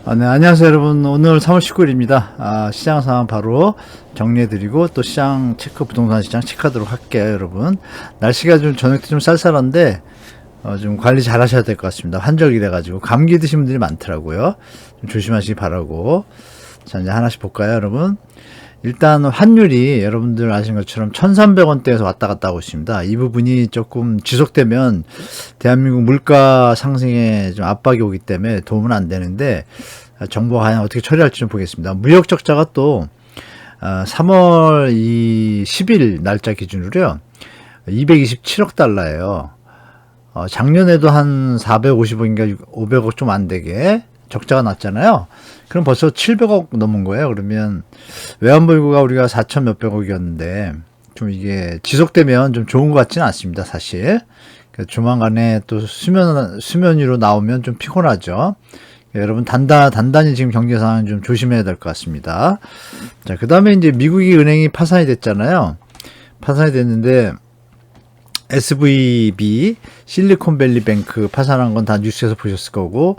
네, 안녕하세요, 여러분. 오늘 3월 19일입니다. 시장 상황 바로 정리해드리고 또 시장 체크, 부동산 시장 체크하도록 할게요, 여러분. 날씨가 좀 저녁 때 좀 쌀쌀한데 좀 관리 잘 하셔야 될 것 같습니다. 환절기래가지고 감기 드신 분들이 많더라고요. 좀 조심하시기 바라고. 자, 이제 하나씩 볼까요, 여러분? 일단 환율이 여러분들 아시는 것처럼 1,300원대에서 왔다 갔다 하고 있습니다. 이 부분이 조금 지속되면 대한민국 물가 상승에 좀 압박이 오기 때문에 도움은 안 되는데 정부가 과연 어떻게 처리할지 좀 보겠습니다. 무역 적자가 또 3월 10일 날짜 기준으로요 227억 달러예요. 작년에도 한 450억인가 500억 좀 안 되게 적자가 났잖아요. 그럼 벌써 700억 넘은 거예요. 그러면 외환보유고가 우리가 4천 몇백억이었는데 좀 이게 지속되면 좀 좋은 것 같지는 않습니다, 사실. 조만간에 또 수면 위로 나오면 좀 피곤하죠. 여러분 단단히 지금 경제 상황 좀 조심해야 될 것 같습니다. 자, 그다음에 이제 미국이 은행이 파산이 됐잖아요. 파산이 됐는데 SVB 실리콘밸리 뱅크 파산한 건 다 뉴스에서 보셨을 거고,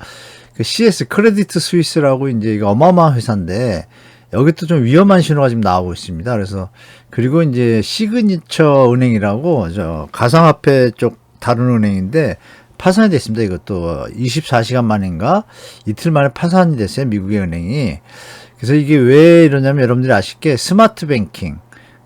그 CS 크레디트 스위스라고 이제 이거 어마어마한 회사인데 여기 또 좀 위험한 신호가 지금 나오고 있습니다. 그래서 그리고 이제 시그니처 은행이라고 저 가상화폐 쪽 다른 은행인데 파산이 됐습니다. 이것도 24시간 만인가 이틀 만에 파산이 됐어요. 미국의 은행이. 그래서 이게 왜 이러냐면 여러분들이 아실게 스마트 뱅킹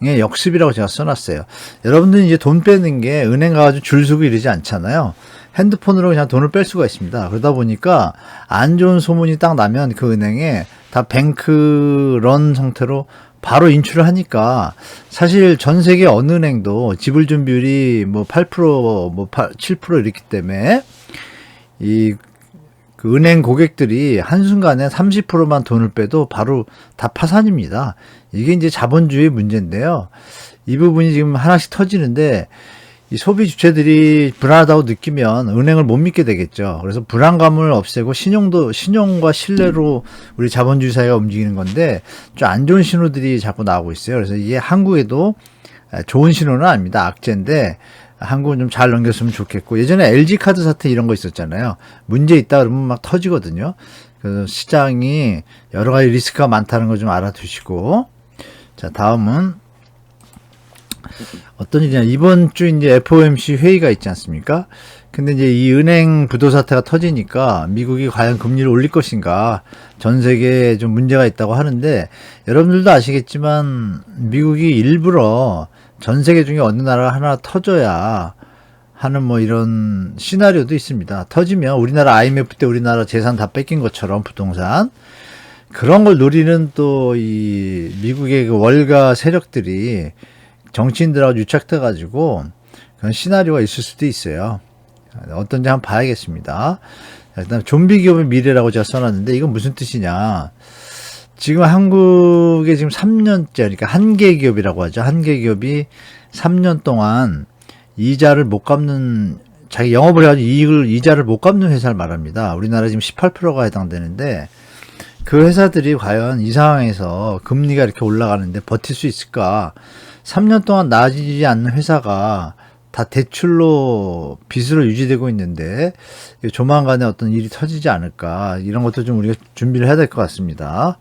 의 역습이라고 제가 써놨어요. 여러분들이 이제 돈 빼는 게 은행 가가지고 줄 서고 이러지 않잖아요. 핸드폰으로 그냥 돈을 뺄 수가 있습니다. 그러다 보니까 안 좋은 소문이 딱 나면 그 은행에 다 뱅크런 형태로 바로 인출을 하니까 사실 전 세계 어느 은행도 지불 준비율이 뭐 8%, 뭐 7% 이렇기 때문에 그 은행 고객들이 한순간에 30%만 돈을 빼도 바로 다 파산입니다. 이게 이제 자본주의 문제인데요. 이 부분이 지금 하나씩 터지는데 이 소비 주체들이 불안하다고 느끼면 은행을 못 믿게 되겠죠. 그래서 불안감을 없애고 신용과 신뢰로 우리 자본주의 사회가 움직이는 건데 좀 안 좋은 신호들이 자꾸 나오고 있어요. 그래서 이게 한국에도 좋은 신호는 아닙니다. 악재인데 한국은 좀 잘 넘겼으면 좋겠고, 예전에 LG카드 사태 이런 거 있었잖아요. 문제 있다 그러면 막 터지거든요. 그래서 시장이 여러 가지 리스크가 많다는 거 좀 알아두시고. 자, 다음은 어떤 일이냐. 이번 주 이제 FOMC 회의가 있지 않습니까? 근데 이제 이 은행 부도 사태가 터지니까 미국이 과연 금리를 올릴 것인가, 전 세계에 좀 문제가 있다고 하는데, 여러분들도 아시겠지만 미국이 일부러 전 세계 중에 어느 나라 하나 터져야 하는 뭐 이런 시나리오도 있습니다. 터지면 우리나라 IMF 때 우리나라 재산 다 뺏긴 것처럼 부동산 그런 걸 노리는 또 이 미국의 그 월가 세력들이 정치인들하고 유착돼 가지고 그런 시나리오가 있을 수도 있어요. 어떤지 한번 봐야겠습니다. 일단 좀비 기업의 미래라고 제가 써놨는데 이건 무슨 뜻이냐. 지금 한국에 지금 3년째, 그러니까 한 개 기업이라고 하죠. 한 개 기업이 3년 동안 이자를 못 갚는, 자기 영업을 해가지고 이자를 못 갚는 회사를 말합니다. 우리나라 지금 18%가 해당되는데 그 회사들이 과연 이 상황에서 금리가 이렇게 올라가는데 버틸 수 있을까? 3년 동안 나아지지 않는 회사가 다 대출로 빚으로 유지되고 있는데 조만간에 어떤 일이 터지지 않을까, 이런 것도 좀 우리가 준비를 해야 될 것 같습니다.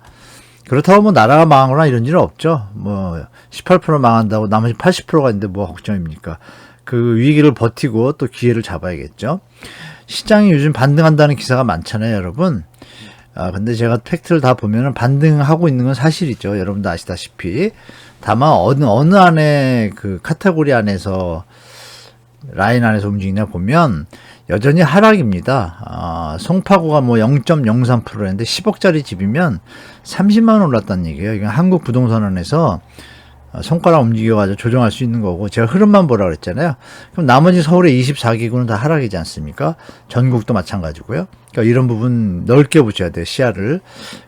그렇다고 뭐 나라가 망하거나 이런 일은 없죠. 뭐 18% 망한다고 나머지 80%가 있는데 뭐 걱정입니까? 그 위기를 버티고 또 기회를 잡아야겠죠. 시장이 요즘 반등한다는 기사가 많잖아요, 여러분. 근데 제가 팩트를 다 보면은 반등하고 있는 건 사실이죠. 여러분도 아시다시피. 다만 어느 안에 그 카테고리 안에서 라인 안에서 움직이냐 보면 여전히 하락입니다. 송파구가 뭐 0.03%였는데 10억짜리 집이면 30만 원 올랐다는 얘기예요. 이건 한국 부동산원에서 손가락 움직여가지고 조정할 수 있는 거고, 제가 흐름만 보라 그랬잖아요. 그럼 나머지 서울의 24기구는 다 하락이지 않습니까? 전국도 마찬가지고요. 그러니까 이런 부분 넓게 보셔야 돼요, 시야를.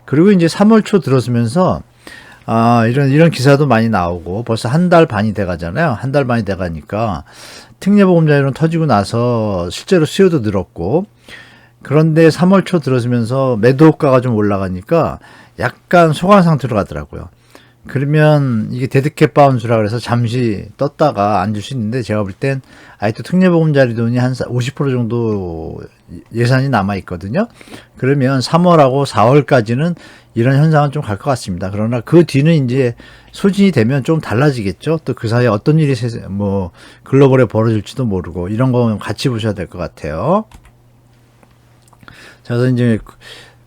그리고 이제 3월 초 들어서면서 이런 기사도 많이 나오고 벌써 한 달 반이 돼 가잖아요. 한 달 반이 돼 가니까 특례보험자료는 터지고 나서 실제로 수요도 늘었고, 그런데 3월 초 들어서면서 매도 효과가 좀 올라가니까 약간 소강 상태로 가더라고요. 그러면 이게 데드캣 바운스라 그래서 잠시 떴다가 앉을 수 있는데, 제가 볼 땐 아직도 특례보금자리 돈이 한 50% 정도 예산이 남아 있거든요. 그러면 3월하고 4월까지는 이런 현상은 좀 갈 것 같습니다. 그러나 그 뒤는 이제 소진이 되면 좀 달라지겠죠. 또 그 사이에 어떤 일이 뭐 글로벌에 벌어질지도 모르고, 이런 거 같이 보셔야 될 것 같아요. 자, 그래서 이제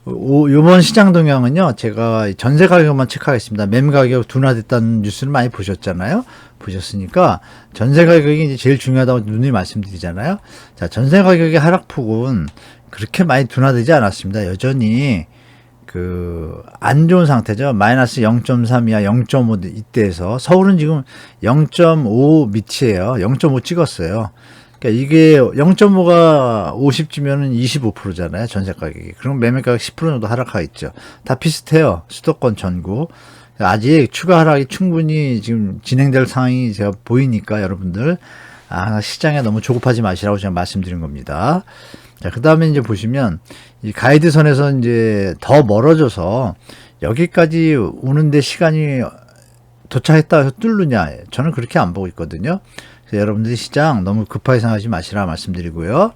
요번 시장 동향은요, 제가 전세 가격만 체크하겠습니다. 매매 가격 둔화됐다는 뉴스를 많이 보셨잖아요. 보셨으니까 전세 가격이 이제 제일 중요하다고 누누이 말씀드리잖아요. 자, 전세 가격의 하락폭은 그렇게 많이 둔화되지 않았습니다. 여전히 안 좋은 상태죠. 마이너스 0.3 이하 0.5 이때에서 서울은 지금 0.5 밑이에요. 0.5 찍었어요. 그러니까 이게 0.5가 50주면은 25%잖아요. 전세 가격이. 그럼 매매 가격 10% 정도 하락하겠죠. 다 비슷해요. 수도권 전국. 아직 추가 하락이 충분히 지금 진행될 상황이 제가 보이니까 여러분들, 시장에 너무 조급하지 마시라고 제가 말씀드린 겁니다. 자, 그 다음에 이제 보시면 이 가이드선에서 이제 더 멀어져서 여기까지 오는데 시간이 도착했다 해서 뚫느냐, 저는 그렇게 안 보고 있거든요. 그래서 여러분들이 시장 너무 급하게 생각하지 마시라 말씀드리고요.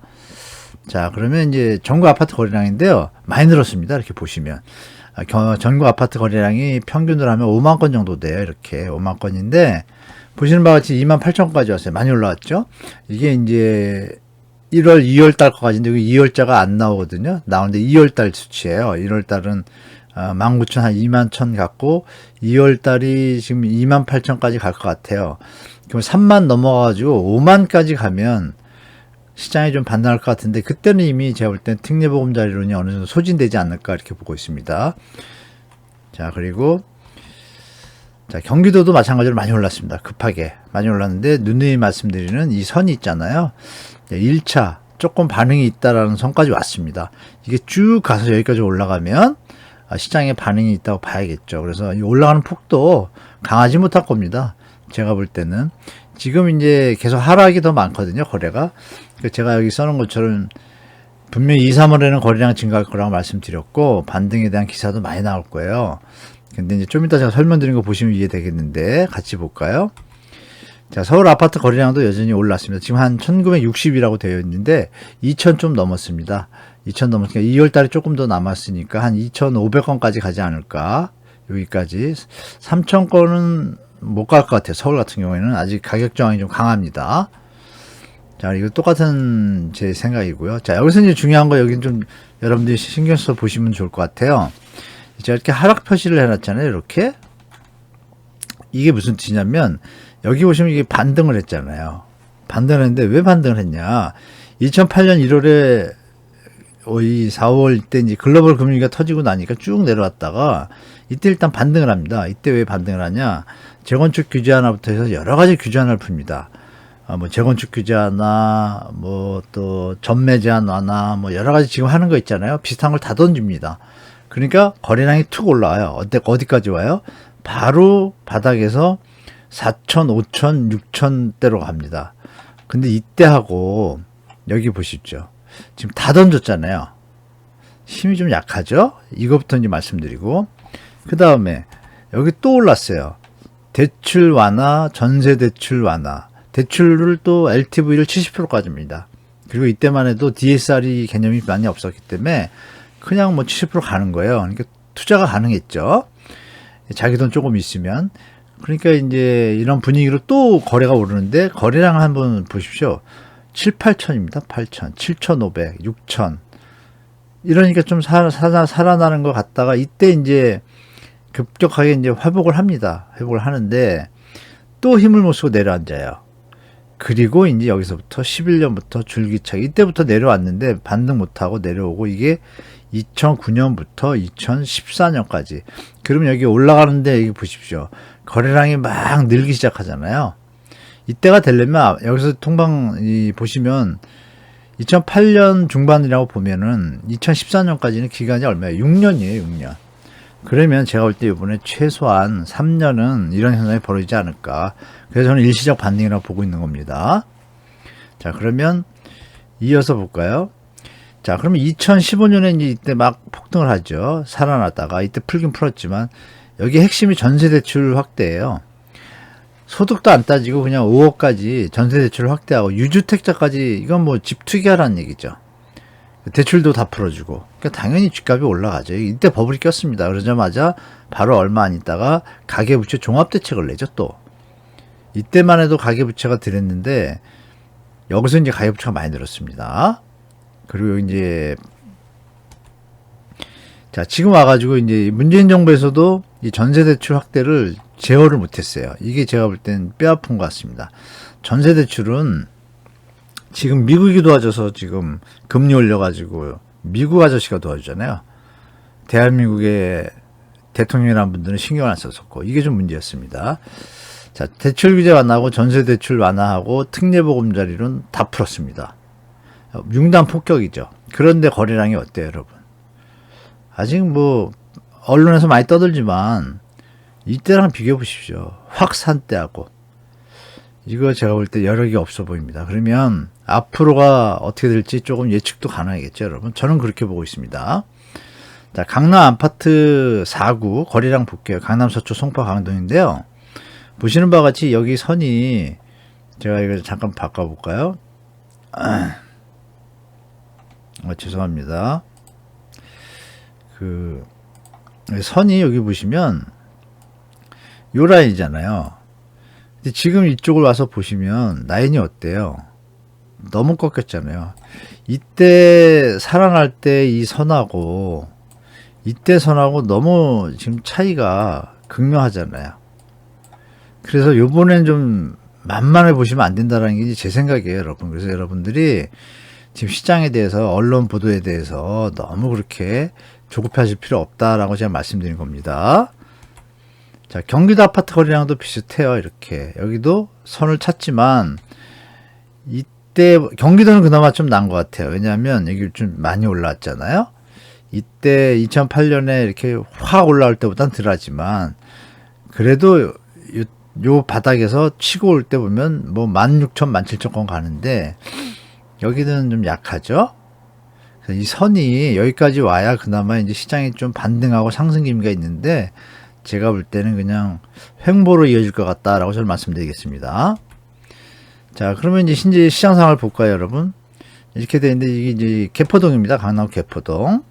자, 그러면 이제 전국 아파트 거래량인데요, 많이 늘었습니다. 이렇게 보시면 전국 아파트 거래량이 평균으로 하면 5만 건 정도 돼요. 이렇게 5만 건인데, 보시는 바와 같이 2만 8천 건까지 왔어요. 많이 올라왔죠. 이게 이제 1월, 2월 달 거까지인데, 여기 2월자가 안 나오거든요. 나오는데 2월 달 수치예요. 1월 달은 19,000, 한 2만 1천 갔고, 2월 달이 지금 2만 8천까지 갈 것 같아요. 그럼 3만 넘어가가지고 5만까지 가면 시장이 좀 반등할 것 같은데, 그때는 이미 제가 볼 땐 특례보금자리론이 어느 정도 소진되지 않을까 이렇게 보고 있습니다. 자, 그리고 자, 경기도도 마찬가지로 많이 올랐습니다. 급하게 많이 올랐는데, 누누이 말씀드리는 이 선이 있잖아요. 1차 조금 반응이 있다라는 선까지 왔습니다. 이게 쭉 가서 여기까지 올라가면 시장에 반응이 있다고 봐야겠죠. 그래서 이 올라가는 폭도 강하지 못할 겁니다. 제가 볼 때는 지금 이제 계속 하락이 더 많거든요. 거래가. 제가 여기 써놓은 것처럼 분명히 2, 3월에는 거래량 증가할 거라고 말씀드렸고, 반등에 대한 기사도 많이 나올 거예요. 근데 이제 좀 이따 제가 설명드린 거 보시면 이해되겠는데, 같이 볼까요? 자, 서울 아파트 거래량도 여전히 올랐습니다. 지금 한 1960이라고 되어 있는데 2000 좀 넘었습니다. 2000 넘었으니까 2월 달에 조금 더 남았으니까 한 2500건까지 가지 않을까. 여기까지 3000건은 못 갈 것 같아요. 서울 같은 경우에는 아직 가격 저항이 좀 강합니다. 자, 이거 똑같은 제 생각이고요. 자, 여기서 이제 중요한 거, 여기 좀 여러분들이 신경 써서 보시면 좋을 것 같아요. 제가 이렇게 하락 표시를 해놨잖아요. 이렇게. 이게 무슨 뜻이냐면, 여기 보시면 이게 반등을 했잖아요. 반등을 했는데 왜 반등을 했냐. 2008년 1월에 이 4월 때 이제 글로벌 금융위기가 터지고 나니까 쭉 내려왔다가 이때 일단 반등을 합니다. 이때 왜 반등을 하냐. 재건축 규제 하나부터 해서 여러 가지 규제 하나를 풉니다. 뭐 재건축 규제 하나, 뭐 또 전매 제한 하나, 뭐 여러 가지 지금 하는 거 있잖아요. 비슷한 걸 다 던집니다. 그러니까 거래량이 툭 올라와요. 어디까지 와요? 바로 바닥에서 4천, 5천, 6천대로 갑니다. 근데 이때하고 여기 보십시오. 지금 다 던졌잖아요. 힘이 좀 약하죠? 이것부터 이제 말씀드리고, 그 다음에 여기 또 올랐어요. 대출 완화, 전세 대출 완화. 대출을 또 LTV를 70%까지입니다. 그리고 이때만 해도 DSR이 개념이 많이 없었기 때문에 그냥 뭐 70% 가는 거예요. 그러니까 투자가 가능했죠. 자기 돈 조금 있으면. 그러니까 이제 이런 분위기로 또 거래가 오르는데, 거래량 한번 보십시오. 7, 8천입니다. 8천, 7,500, 6천. 이러니까 좀 살아나는 것 같다가 이때 이제 급격하게 이제 회복을 합니다. 회복을 하는데 또 힘을 못 쓰고 내려앉아요. 그리고 이제 여기서부터 11년부터 줄기차게 이때부터 내려왔는데 반등 못하고 내려오고, 이게 2009년부터 2014년까지. 그러면 여기 올라가는데 여기 보십시오. 거래량이 막 늘기 시작하잖아요. 이때가 되려면 여기서 보시면 2008년 중반이라고 보면은 2014년까지는 기간이 얼마예요? 6년이에요, 6년. 그러면 제가 볼 때 이번에 최소한 3년은 이런 현상이 벌어지지 않을까. 그래서 저는 일시적 반등이라고 보고 있는 겁니다. 자, 그러면 이어서 볼까요? 자, 그러면 2015년에 이제 이때 막 폭등을 하죠. 살아났다가 이때 풀긴 풀었지만 여기 핵심이 전세대출 확대예요. 소득도 안 따지고 그냥 5억까지 전세대출을 확대하고 유주택자까지 이건 뭐 집 투기하라는 얘기죠. 대출도 다 풀어주고. 그러니까 당연히 집값이 올라가죠. 이때 버블이 꼈습니다. 그러자마자 바로 얼마 안 있다가 가계부채 종합대책을 내죠 또. 이때만 해도 가계부채가 들었는데 여기서 이제 가계부채가 많이 늘었습니다. 그리고 이제 자 지금 와가지고 이제 문재인 정부에서도 이 전세대출 확대를 제어를 못했어요. 이게 제가 볼 땐 뼈아픈 것 같습니다. 전세대출은 지금 미국이 도와줘서 지금 금리 올려가지고 미국 아저씨가 도와주잖아요. 대한민국의 대통령이라는 분들은 신경 안 썼었고 이게 좀 문제였습니다. 자, 대출 규제 완화하고 전세 대출 완화하고 특례보금자리론 다 풀었습니다. 융단 폭격이죠. 그런데 거래량이 어때요, 여러분? 아직 뭐 언론에서 많이 떠들지만 이때랑 비교해 보십시오. 확산때하고 이거 제가 볼 때 여력이 없어 보입니다. 그러면 앞으로가 어떻게 될지 조금 예측도 가능하겠죠, 여러분. 저는 그렇게 보고 있습니다. 자, 강남 아파트 4구 거래량 볼게요. 강남 서초 송파 강동인데요. 보시는 바와 같이 여기 선이 제가 이거 잠깐 바꿔볼까요? 죄송합니다. 그 선이 여기 보시면 요 라인이잖아요. 근데 지금 이쪽을 와서 보시면 라인이 어때요? 너무 꺾였잖아요. 이때 살아날 때 이 선하고 이때 선하고 너무 지금 차이가 극명하잖아요. 그래서 요번엔 좀 만만해 보시면 안 된다는 게 제 생각이에요, 여러분. 그래서 여러분들이 지금 시장에 대해서 언론 보도에 대해서 너무 그렇게 조급해하실 필요 없다라고 제가 말씀드린 겁니다. 자, 경기도 아파트 거래량도 비슷해요. 이렇게 여기도 선을 찾지만 이때 경기도는 그나마 좀 나은 것 같아요. 왜냐하면 여기 좀 많이 올라왔잖아요. 이때 2008년에 이렇게 확 올라올 때보단 덜하지만 그래도 요 바닥에서 치고 올 때 보면 뭐 16,000, 17,000건 가는데 여기는 좀 약하죠. 그래서 이 선이 여기까지 와야 그나마 이제 시장이 좀 반등하고 상승 기미가 있는데 제가 볼 때는 그냥 횡보로 이어질 것 같다라고 저는 말씀드리겠습니다. 자, 그러면 이제 시장 상황을 볼까요, 여러분? 이렇게 되는데 이게 이제 개포동입니다. 강남 개포동.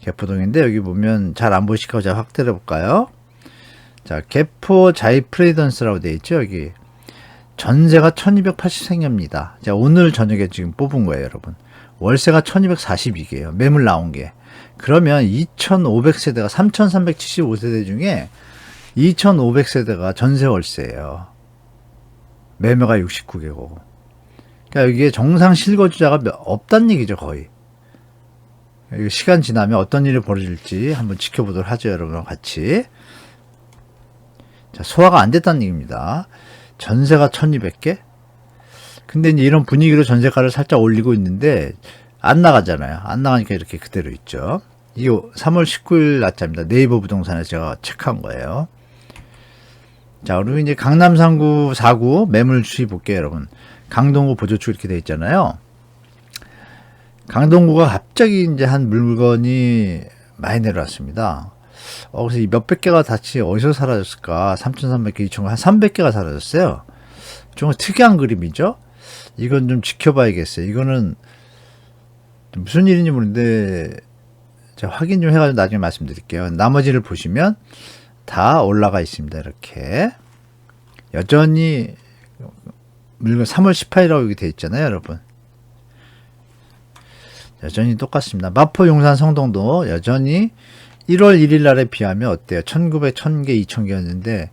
개포동인데 여기 보면 잘 안 보이실까 제가 확대를 해볼까요? 자, 개포 자이프레이던스라고 되어 있죠, 여기. 전세가 1280생입니다. 자, 오늘 저녁에 지금 뽑은 거예요, 여러분. 월세가 1242개예요. 매물 나온 게. 그러면 2500세대가 3375세대 중에 2500세대가 전세 월세예요. 매매가 69개고. 그러니까 여기에 정상 실거주자가 없다는 얘기죠, 거의. 시간 지나면 어떤 일이 벌어질지 한번 지켜보도록 하죠, 여러분과 같이. 자, 소화가 안 됐다는 얘기입니다. 전세가 1200개? 근데 이제 이런 분위기로 전세가를 살짝 올리고 있는데 안 나가잖아요. 안 나가니까 이렇게 그대로 있죠. 이게 3월 19일 날짜입니다. 네이버 부동산에서 제가 체크한 거예요. 자, 그리고 이제 강남 3구, 4구 매물 추이 볼게요, 여러분. 강동구 보조축 이렇게 돼 있잖아요. 강동구가 갑자기 이제 한 물건이 많이 내려왔습니다. 그래서 이 몇백 개가 다시 어디서 사라졌을까? 3,300개, 2,000개, 한 300개가 사라졌어요. 좀 특이한 그림이죠? 이건 좀 지켜봐야겠어요. 이거는 무슨 일인지 모르는데, 제가 확인 좀 해가지고 나중에 말씀드릴게요. 나머지를 보시면 다 올라가 있습니다. 이렇게. 여전히 물건 3월 18일이라고 여기 돼 있잖아요, 여러분. 여전히 똑같습니다. 마포, 용산, 성동도 여전히 1월 1일 날에 비하면 어때요? 1900, 1000개, 2000개였는데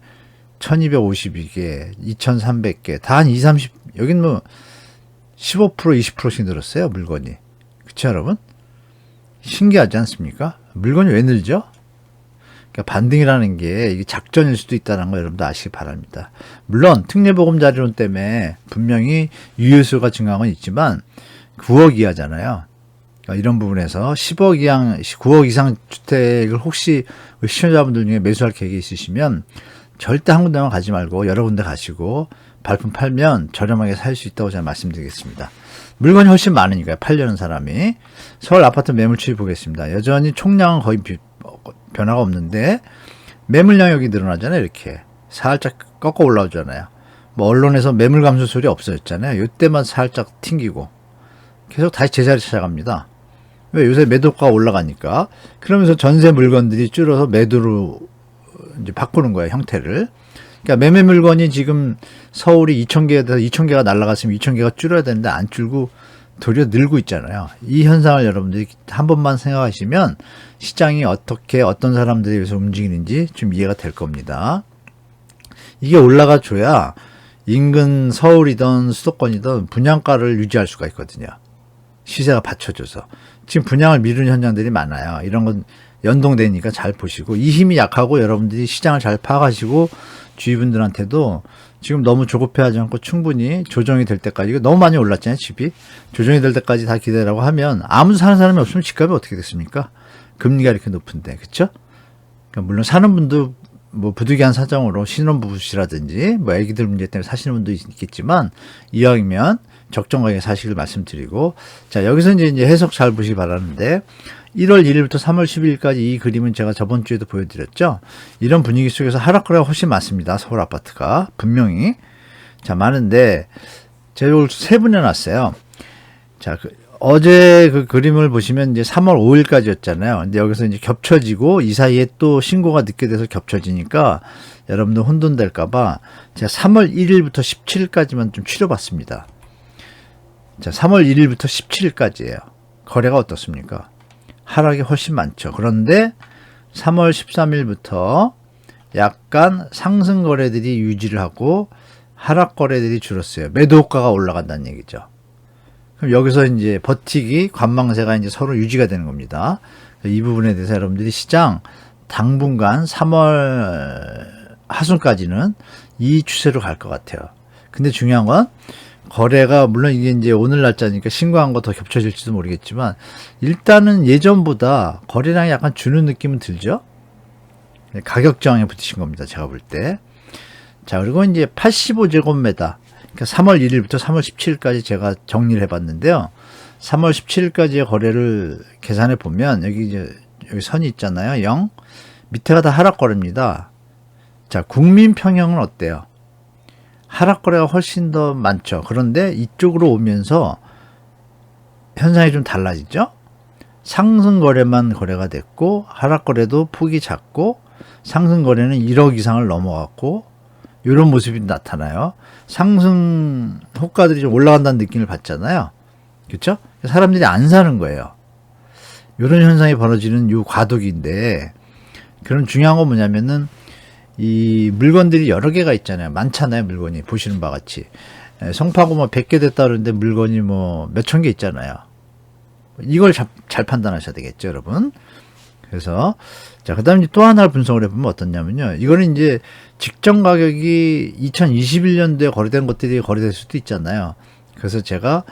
1252개, 2300개, 다 한 20, 30, 여긴 뭐 15%, 20%씩 늘었어요, 물건이. 그쵸, 여러분? 신기하지 않습니까? 물건이 왜 늘죠? 그러니까 반등이라는 게 이게 작전일 수도 있다는 거 여러분도 아시기 바랍니다. 물론 특례보금자리론 때문에 분명히 유효수가 증가한 건 있지만 9억 이하잖아요. 그러니까 이런 부분에서 10억 이상, 9억 이상 주택을 혹시 시청자분들 중에 매수할 계획이 있으시면 절대 한 군데만 가지 말고 여러 군데 가시고 발품 팔면 저렴하게 살 수 있다고 제가 말씀드리겠습니다. 물건이 훨씬 많으니까요. 팔려는 사람이. 서울 아파트 매물 추이 보겠습니다. 여전히 총량은 거의 변화가 없는데 매물량이 여기 늘어나잖아요. 이렇게 살짝 꺾어 올라오잖아요. 뭐 언론에서 매물 감소 소리 없어졌잖아요. 이때만 살짝 튕기고 계속 다시 제자리 찾아갑니다. 왜? 요새 매도가가 올라가니까. 그러면서 전세 물건들이 줄어서 매도로 이제 바꾸는 거예요, 형태를. 그러니까 매매 물건이 지금 서울이 2,000개가 돼서 2,000개가 날아갔으면 2,000개가 줄어야 되는데 안 줄고 도리어 늘고 있잖아요. 이 현상을 여러분들이 한 번만 생각하시면 시장이 어떻게 어떤 사람들에 의해서 움직이는지 좀 이해가 될 겁니다. 이게 올라가 줘야 인근 서울이든 수도권이든 분양가를 유지할 수가 있거든요. 시세가 받쳐줘서. 지금 분양을 미루는 현장들이 많아요. 이런 건 연동되니까 잘 보시고, 이 힘이 약하고 여러분들이 시장을 잘 파악하시고 주위분들한테도 지금 너무 조급해하지 않고 충분히 조정이 될 때까지, 이거 너무 많이 올랐잖아요, 집이. 조정이 될 때까지 다 기다리라고 하면 아무도 사는 사람이 없으면 집값이 어떻게 됐습니까? 금리가 이렇게 높은데, 그쵸? 그러니까 물론 사는 분도 뭐 부득이한 사정으로 신혼부부시라든지 뭐 애기들 문제 때문에 사시는 분도 있겠지만, 이왕이면 적정가격에 사시길 말씀드리고, 자, 여기서 이제 해석 잘 보시기 바라는데, 1월 1일부터 3월 12일까지 이 그림은 제가 저번 주에도 보여드렸죠. 이런 분위기 속에서 하락 거래가 훨씬 많습니다. 서울 아파트가 분명히. 자, 많은데 제가 이걸 세 분 해놨어요. 자, 어제 그 그림을 보시면 이제 3월 5일까지였잖아요. 근데 여기서 이제 겹쳐지고 이 사이에 또 신고가 늦게 돼서 겹쳐지니까 여러분들 혼돈될까봐 제가 3월 1일부터 17일까지만 좀 추려봤습니다. 자, 3월 1일부터 17일까지예요. 거래가 어떻습니까? 하락이 훨씬 많죠. 그런데 3월 13일부터 약간 상승 거래들이 유지를 하고 하락 거래들이 줄었어요. 매도 효과가 올라간다는 얘기죠. 그럼 여기서 이제 버티기, 관망세가 이제 서로 유지가 되는 겁니다. 이 부분에 대해서 여러분들이 시장 당분간 3월 하순까지는 이 추세로 갈 것 같아요. 근데 중요한 건 거래가, 물론 이게 이제 오늘 날짜니까 신고한 거 더 겹쳐질지도 모르겠지만, 일단은 예전보다 거래량이 약간 주는 느낌은 들죠? 가격 저항에 붙으신 겁니다. 제가 볼 때. 자, 그리고 이제 85제곱미터. 그러니까 3월 1일부터 3월 17일까지 제가 정리를 해봤는데요. 3월 17일까지의 거래를 계산해 보면, 여기 선이 있잖아요. 0. 밑에가 다 하락 거래입니다. 자, 국민평형은 어때요? 하락 거래가 훨씬 더 많죠. 그런데 이쪽으로 오면서 현상이 좀 달라지죠. 상승 거래만 거래가 됐고, 하락 거래도 폭이 작고, 상승 거래는 1억 이상을 넘어갔고, 이런 모습이 나타나요. 상승 호가들이 좀 올라간다는 느낌을 받잖아요. 그렇죠? 사람들이 안 사는 거예요. 이런 현상이 벌어지는 이 과도기인데, 그런 중요한 건 뭐냐면은 이 물건들이 여러 개가 있잖아요. 많잖아요, 물건이. 보시는 바와 같이. 성파구 뭐 100개 됐다 그러는데 물건이 뭐 몇천 개 있잖아요. 이걸 잘 판단하셔야 되겠죠, 여러분. 그래서, 자, 그 다음에 또 하나를 분석을 해보면 어떻냐면요. 이거는 이제 직전 가격이 2021년도에 거래된 것들이 거래될 수도 있잖아요. 그래서 제가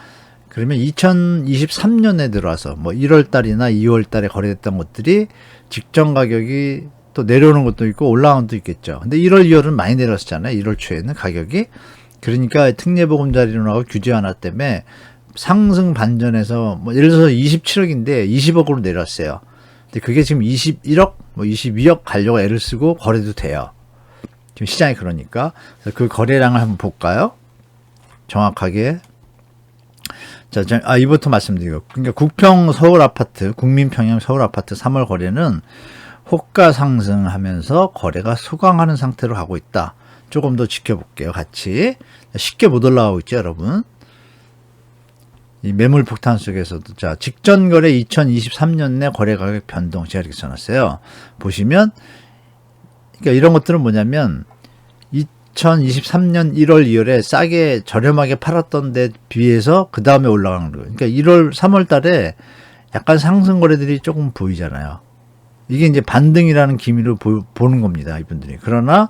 그러면 2023년에 들어와서 뭐 1월 달이나 2월 달에 거래됐던 것들이 직전 가격이 또 내려오는 것도 있고 올라가는 것도 있겠죠. 근데 1월, 2월은 많이 내렸었잖아요. 1월 초에는 가격이. 그러니까 특례보금자리로 나오고 규제 완화 때문에 상승 반전에서 뭐 예를 들어서 27억인데 20억으로 내렸어요. 근데 그게 지금 21억, 뭐 22억 가려고 애를 쓰고 거래도 돼요. 지금 시장이 그러니까. 그래서 그 거래량을 한번 볼까요? 정확하게. 자, 이부터 말씀드리고. 그러니까 국평 서울 아파트, 국민평형 서울 아파트 3월 거래는 호가 상승하면서 거래가 소강하는 상태로 가고 있다. 조금 더 지켜볼게요, 같이. 쉽게 못 올라가고 있죠, 여러분. 이 매물 폭탄 속에서도. 자, 직전 거래 2023년 내 거래 가격 변동 제가 이렇게 써놨어요. 보시면, 그러니까 이런 것들은 뭐냐면 2023년 1월, 2월에 싸게 저렴하게 팔았던 데 비해서 그 다음에 올라가는 거예요. 그러니까 1월, 3월 달에 약간 상승 거래들이 조금 보이잖아요. 이게 이제 반등이라는 기미로 보는 겁니다, 이분들이. 그러나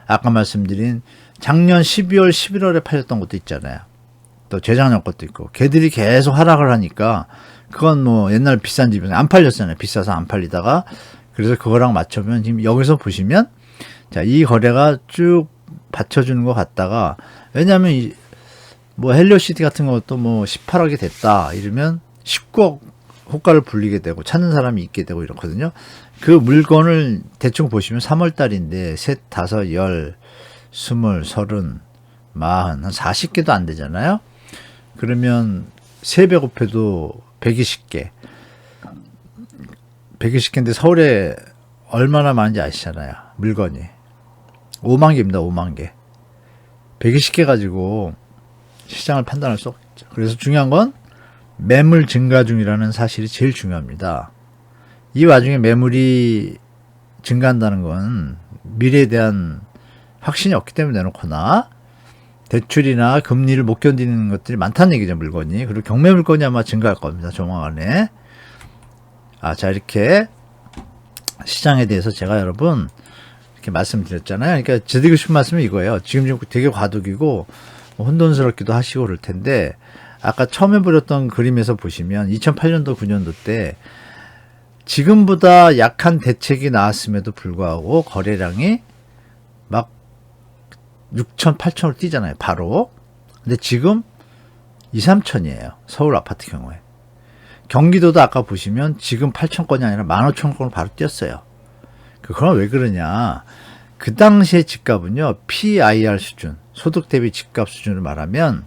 아까 말씀드린 작년 12월, 11월에 팔렸던 것도 있잖아요. 또 재작년 것도 있고. 걔들이 계속 하락을 하니까 그건 뭐 옛날 비싼 집이 안 팔렸잖아요. 비싸서 안 팔리다가. 그래서 그거랑 맞춰보면 지금 여기서 보시면, 자, 이 거래가 쭉 받쳐주는 것 같다가, 왜냐하면 뭐 헬리오시티 같은 것도 뭐 18억이 됐다 이러면 19억 호가를 불리게 되고 찾는 사람이 있게 되고 이렇거든요. 그 물건을 대충 보시면 3월 달인데 셋, 다섯, 열, 스물, 서른, 마흔, 한 40개도 안 되잖아요. 그러면 3배 곱해도 120개. 120개인데 서울에 얼마나 많은지 아시잖아요. 물건이. 5만 개입니다. 5만 개. 120개 가지고 시장을 판단할 수 없죠. 그래서 중요한 건 매물 증가 중이라는 사실이 제일 중요합니다. 이 와중에 매물이 증가한다는 건 미래에 대한 확신이 없기 때문에 내놓거나 대출이나 금리를 못 견디는 것들이 많다는 얘기죠, 물건이. 그리고 경매 물건이 아마 증가할 겁니다, 조만간에. 자, 이렇게 시장에 대해서 제가 여러분 이렇게 말씀드렸잖아요. 그러니까 드리고 싶은 말씀은 이거예요. 지금 좀 되게 과도기고 혼돈스럽기도 하시고 그럴 텐데, 아까 처음에 그렸던 그림에서 보시면 2008년도, 9년도 때 지금보다 약한 대책이 나왔음에도 불구하고 거래량이 막 6천, 8천으로 뛰잖아요, 바로. 근데 지금 2, 3천이에요. 서울 아파트 경우에. 경기도도 아까 보시면 지금 8천 건이 아니라 15,000건으로 바로 뛰었어요. 그건 왜 그러냐. 그 당시의 집값은요, PIR 수준, 소득 대비 집값 수준을 말하면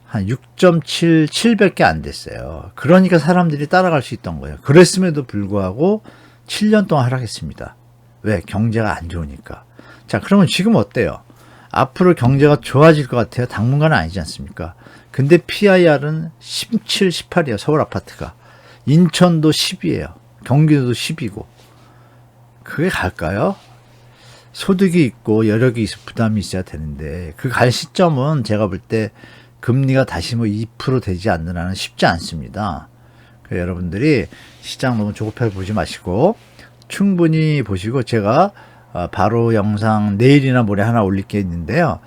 한 6.7, 700개 안 됐어요. 그러니까 사람들이 따라갈 수 있던 거예요. 그랬음에도 불구하고 7년 동안 하락했습니다. 왜? 경제가 안 좋으니까. 자, 그러면 지금 어때요? 앞으로 경제가 좋아질 것 같아요? 당분간은 아니지 않습니까? 근데 PIR은 17, 18이에요. 서울 아파트가. 인천도 10이에요. 경기도도 10이고. 그게 갈까요? 소득이 있고 여력이 있어 부담이 있어야 되는데, 그 갈 시점은 제가 볼 때 금리가 다시 2% 되지 않는 한은 쉽지 않습니다. 그래서 여러분들이 시장 너무 조급하게 보지 마시고 충분히 보시고, 제가 바로 영상 내일이나 모레 하나 올릴 게 있는데요.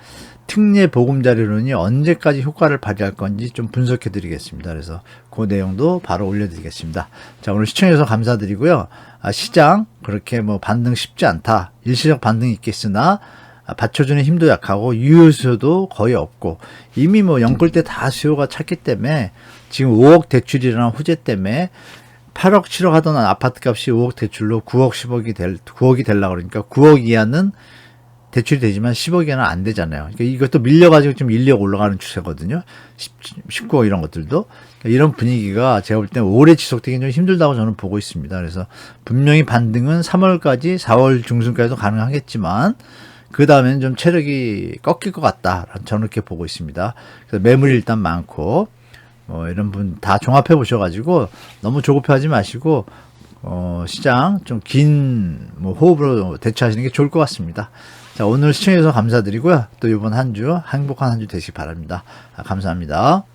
특례 보금자리론이 언제까지 효과를 발휘할 건지 좀 분석해 드리겠습니다. 그래서 그 내용도 바로 올려드리겠습니다. 자, 오늘 시청해주셔서 감사드리고요. 시장 그렇게 반등 쉽지 않다. 일시적 반등이 있겠으나 받쳐주는 힘도 약하고 유효수요도 거의 없고, 이미 영끌 때 다 수요가 찼기 때문에 지금 5억 대출이라는 호재 때문에 8억 7억 하던 아파트 값이 5억 대출로 9억 9억이 되려고 그러니까 9억 이하는 대출이 되지만 10억 이하는 안 되잖아요. 그러니까 이것도 밀려가지고 좀 인력 올라가는 추세거든요. 19억 이런 것들도. 그러니까 이런 분위기가 제가 볼 때는 오래 지속되기는 좀 힘들다고 저는 보고 있습니다. 그래서 분명히 반등은 3월까지, 4월 중순까지도 가능하겠지만 그 다음에는 좀 체력이 꺾일 것 같다. 저는 이렇게 보고 있습니다. 그래서 매물이 일단 많고, 이런 분 다 종합해 보셔가지고 너무 조급해하지 마시고, 시장 좀 긴 호흡으로 대처하시는 게 좋을 것 같습니다. 자, 오늘 시청해주셔서 감사드리고요. 또 이번 한 주 행복한 한 주 되시기 바랍니다. 감사합니다.